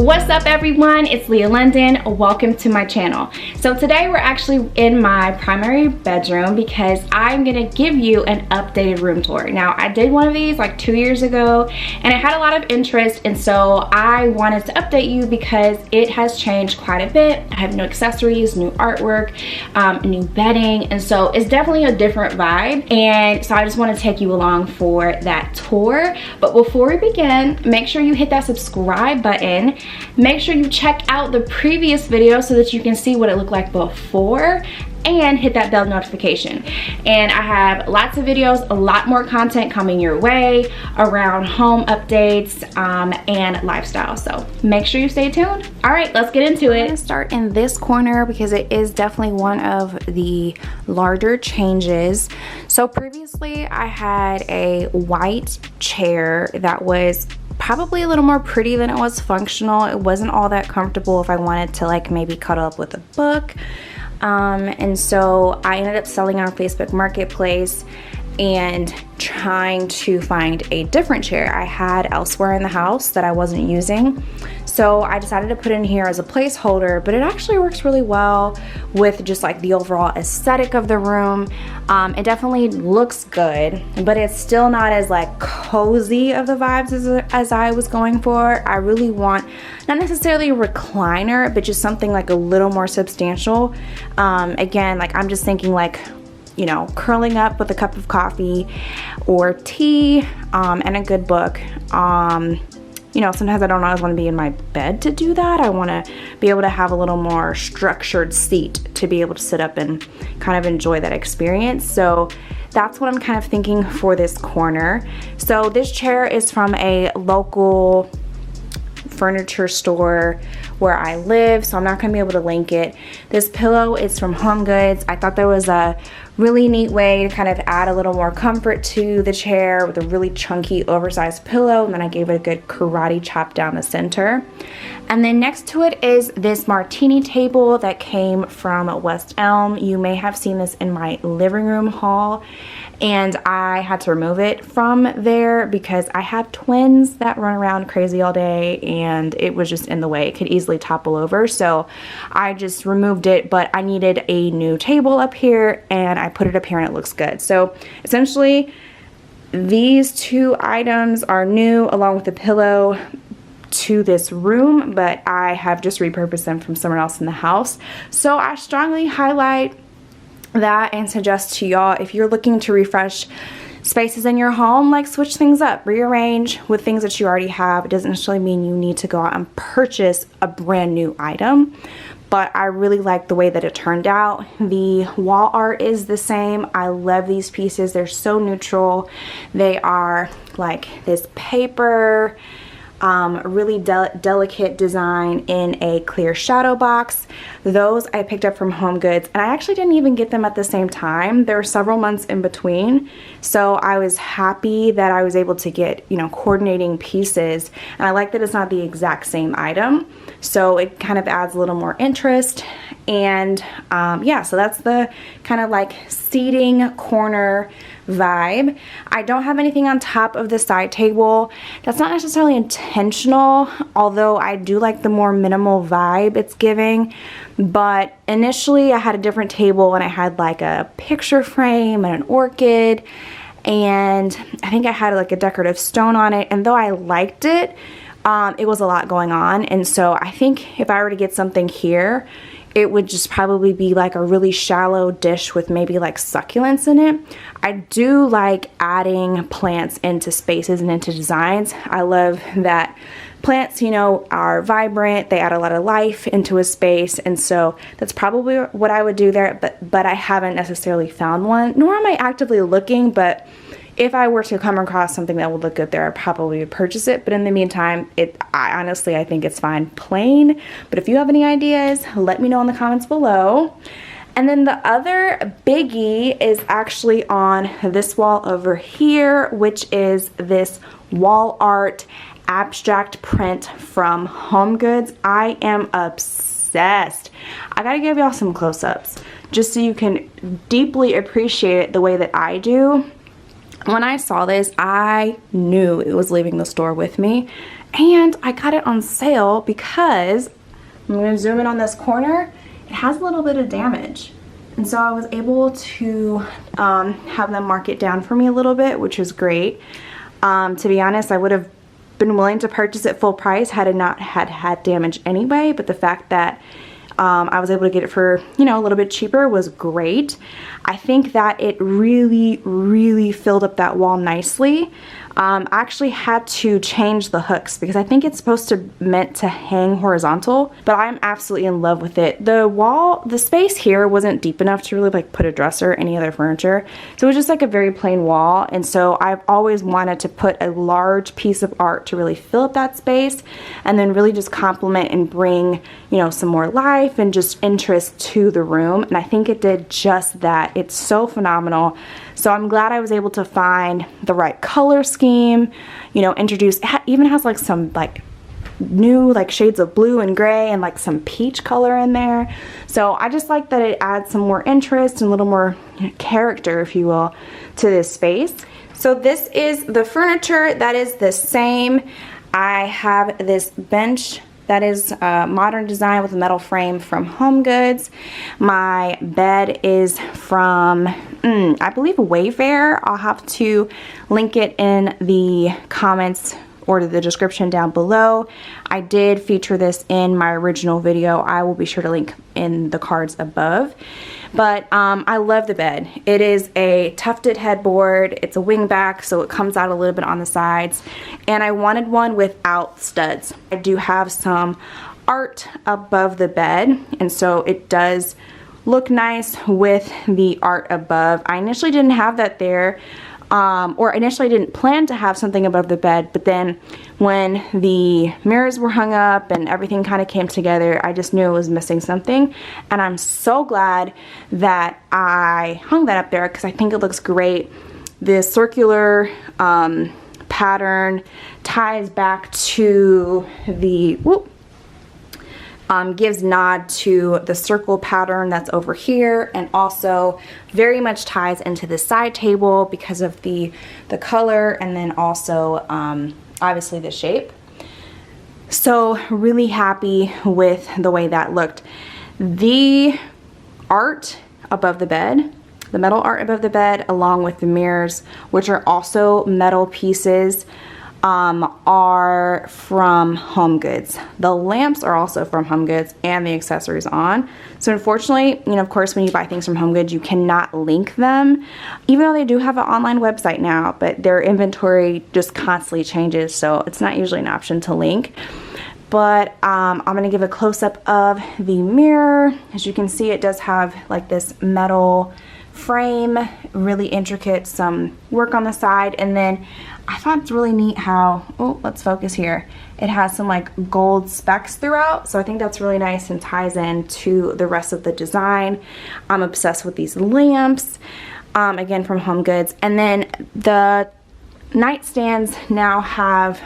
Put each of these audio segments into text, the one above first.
What's up everyone, it's Leah London. Welcome to my channel. So today we're actually in my primary bedroom because I'm gonna give you an updated room tour. Now I did one of these like 2 years ago and it had a lot of interest, and so I wanted to update you because it has changed quite a bit. I have new accessories, new artwork, new bedding, and so it's definitely a different vibe, and so I just want to take you along for that tour. But before we begin, make sure you hit that subscribe button. Make sure you check out the previous video so that you can see what it looked like before, and hit that bell notification. And I have lots of videos, a lot more content coming your way around home updates and lifestyle, so make sure you stay tuned. All right, let's get into it. I'm gonna start in this corner because it is definitely one of the larger changes. So previously I had a white chair that was probably a little more pretty than it was functional. It wasn't all that comfortable if I wanted to like maybe cuddle up with a book. And so I ended up selling on Facebook Marketplace and trying to find a different chair I had elsewhere in the house that I wasn't using. So I decided to put it in here as a placeholder, but it actually works really well with just like the overall aesthetic of the room. It definitely looks good, but it's still not as like cozy of the vibes as I was going for. I really want not necessarily a recliner, but just something like a little more substantial. Again, like I'm just thinking like, you know, curling up with a cup of coffee or tea and a good book. You know, sometimes I don't always want to be in my bed to do that. I want to be able to have a little more structured seat to be able to sit up and kind of enjoy that experience. So that's what I'm kind of thinking for this corner. So this chair is from a local furniture store where I live, so I'm not gonna be able to link it. This pillow is from Home Goods. I thought there was a really neat way to kind of add a little more comfort to the chair with a really chunky oversized pillow, and then I gave it a good karate chop down the center. And then next to it is this martini table that came from West Elm. You may have seen this in my living room haul, and I had to remove it from there because I have twins that run around crazy all day and it was just in the way. It could easily topple over, so I just removed it, but I needed a new table up here and I put it up here and it looks good. So essentially these two items are new along with the pillow to this room, but I have just repurposed them from somewhere else in the house. So I strongly highlight that and suggest to y'all, if you're looking to refresh spaces in your home, like switch things up, rearrange with things that you already have. It doesn't necessarily mean you need to go out and purchase a brand new item, but I really like the way that it turned out. The wall art is the same. I love these pieces. They're so neutral. They are like this paper, really delicate design in a clear shadow box. Those I picked up from Home Goods, and I actually didn't even get them at the same time. There were several months in between, so I was happy that I was able to get, you know, coordinating pieces, and I like that it's not the exact same item, so it kind of adds a little more interest. And yeah, so that's the kind of like seating corner vibe. I don't have anything on top of the side table. That's not necessarily intentional, although I do like the more minimal vibe it's giving. But initially I had a different table and I had like a picture frame and an orchid, and I think I had like a decorative stone on it, and though I liked it, it was a lot going on. And so I think if I were to get something here, it would just probably be like a really shallow dish with maybe like succulents in it. I do like adding plants into spaces and into designs. I love that plants, you know, are vibrant. They add a lot of life into a space, and so that's probably what I would do there, but I haven't necessarily found one, nor am I actively looking. But if I were to come across something that would look good there, I probably would purchase it. But in the meantime, I honestly think it's fine plain. But if you have any ideas, let me know in the comments below. And then the other biggie is actually on this wall over here, which is this wall art abstract print from Home Goods. I am obsessed. I gotta give y'all some close-ups just so you can deeply appreciate it the way that I do. When I saw this, I knew it was leaving the store with me, and I got it on sale because I'm going to zoom in on this corner. It has a little bit of damage, and so I was able to have them mark it down for me a little bit, which is great. To be honest, I would have been willing to purchase it full price had it not had damage anyway, but the fact that I was able to get it for, you know, a little bit cheaper was great. I think that it really filled up that wall nicely. I actually had to change the hooks because I think it's supposed to meant to hang horizontal, but I'm absolutely in love with it. The space here wasn't deep enough to really like put a dresser or any other furniture, so it was just like a very plain wall, and so I've always wanted to put a large piece of art to really fill up that space and then really just complement and bring, you know, some more life and just interest to the room, and I think it did just that. It's so phenomenal. So I'm glad I was able to find the right color scheme, you know, introduce, it even has like some like new like shades of blue and gray and like some peach color in there. So I just like that it adds some more interest and a little more, you know, character, if you will, to this space. So this is the furniture that is the same. I have this bench that is modern design with a metal frame from Home Goods. My bed is from, I believe, Wayfair. I'll have to link it in the comments or the description down below. I did feature this in my original video. I will be sure to link in the cards above. But I love the bed. It is a tufted headboard. It's a wing back, so it comes out a little bit on the sides. And I wanted one without studs. I do have some art above the bed, and so it does look nice with the art above. I initially didn't have that there. Or initially didn't plan to have something above the bed, but then when the mirrors were hung up and everything kind of came together, I just knew it was missing something, and I'm so glad that I hung that up there because I think it looks great. The circular pattern ties back to the gives nod to the circle pattern that's over here, and also very much ties into the side table because of the color, and then also obviously the shape. So really happy with the way that looked. The art above the bed, the metal art above the bed, along with the mirrors, which are also metal pieces, are from Home Goods. The lamps are also from Home Goods, and the accessories on. So unfortunately, you know, of course, when you buy things from Home Goods, you cannot link them, even though they do have an online website now, but their inventory just constantly changes, so it's not usually an option to link. But I'm gonna give a close-up of the mirror. As you can see, it does have like this metal frame, really intricate, some work on the side, and then I thought it's really neat how, oh, let's focus here. It has some like gold specks throughout, so I think that's really nice and ties in to the rest of the design. I'm obsessed with these lamps, again from Home Goods. And then the nightstands now have,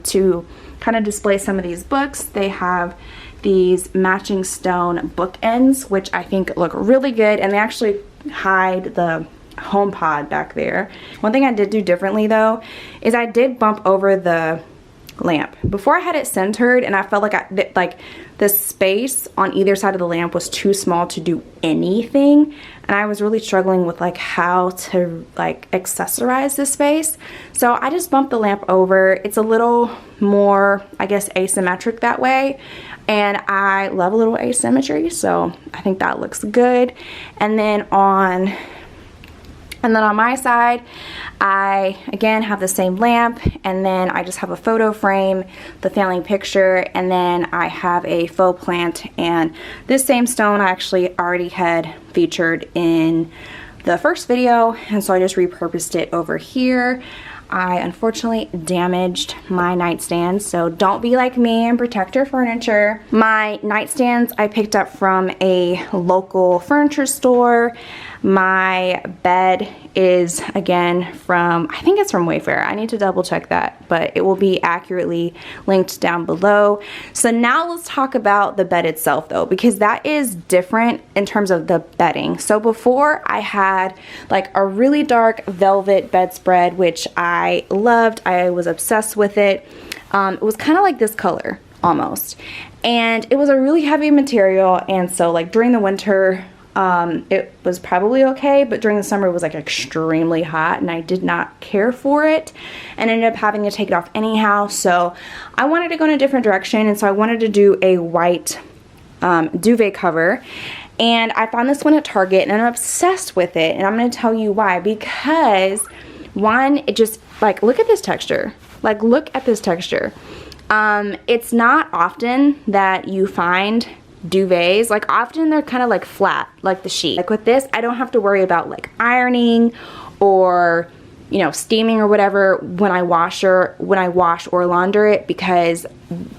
to kind of display some of these books, they have these matching stone bookends, which I think look really good, and they actually hide the home pod back there. One thing I did do differently though is I did bump over the lamp. Before I had it centered, and I felt like the space on either side of the lamp was too small to do anything, and I was really struggling with like how to like accessorize this space. So I just bumped the lamp over. It's a little more, I guess, asymmetric that way, and I love a little asymmetry, so I think that looks good. And then on my side, I again have the same lamp, and then I just have a photo frame, the family picture, and then I have a faux plant. And this same stone I actually already had featured in the first video, and so I just repurposed it over here. I unfortunately damaged my nightstand, so don't be like me and protect your furniture. My nightstands I picked up from a local furniture store. My bed is again from, I think it's from Wayfair. I need to double check that, but it will be accurately linked down below. So now let's talk about the bed itself though, because that is different in terms of the bedding. So before I had like a really dark velvet bedspread, which I loved. I was obsessed with it. It was kind of like this color almost, and it was a really heavy material, and so like during the winter it was probably okay, but during the summer it was like extremely hot and I did not care for it and ended up having to take it off anyhow. So I wanted to go in a different direction, and so I wanted to do a white duvet cover, and I found this one at Target and I'm obsessed with it, and I'm going to tell you why. Because one, it just, like, look at this texture. Like, look at this texture. It's not often that you find duvets, like often they're kind of like flat, like the sheet. Like with this, I don't have to worry about like ironing or, you know, steaming or whatever when I wash or launder it, because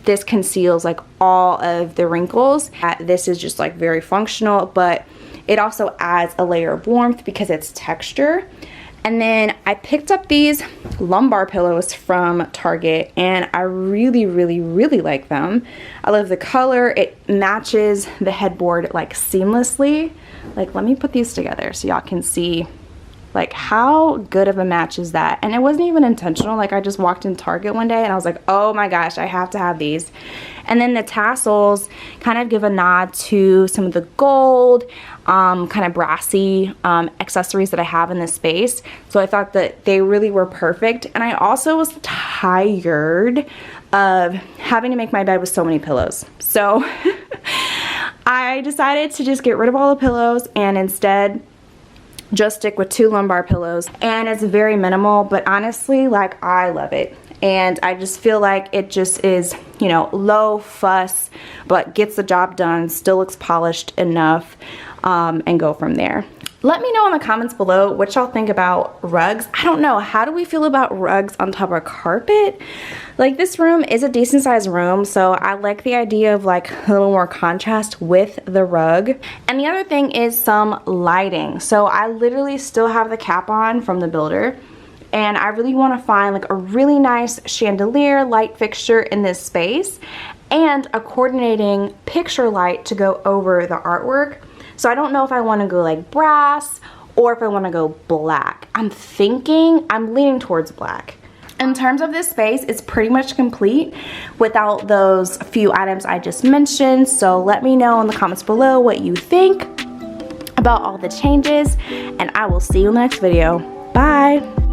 this conceals like all of the wrinkles. This is just like very functional, but it also adds a layer of warmth because it's texture. And then I picked up these lumbar pillows from Target, and I really, really, really like them. I love the color. It matches the headboard like seamlessly. Like, let me put these together so y'all can see like how good of a match is that. And it wasn't even intentional. Like, I just walked in Target one day and I was like, oh my gosh, I have to have these. And then the tassels kind of give a nod to some of the gold, kind of brassy accessories that I have in this space. So I thought that they really were perfect. And I also was tired of having to make my bed with so many pillows. So I decided to just get rid of all the pillows and instead just stick with 2 lumbar pillows. And it's very minimal, but honestly, like, I love it. And I just feel like it just is, you know, low fuss, but gets the job done, still looks polished enough, and go from there. Let me know in the comments below what y'all think about rugs. I don't know, how do we feel about rugs on top of carpet? Like, this room is a decent sized room, so I like the idea of like a little more contrast with the rug. And the other thing is some lighting. So I literally still have the cap on from the builder, and I really want to find like a really nice chandelier light fixture in this space and a coordinating picture light to go over the artwork. So I don't know if I want to go like brass or if I want to go black. I'm leaning towards black. In terms of this space, it's pretty much complete without those few items I just mentioned. So let me know in the comments below what you think about all the changes, and I will see you in the next video. Bye.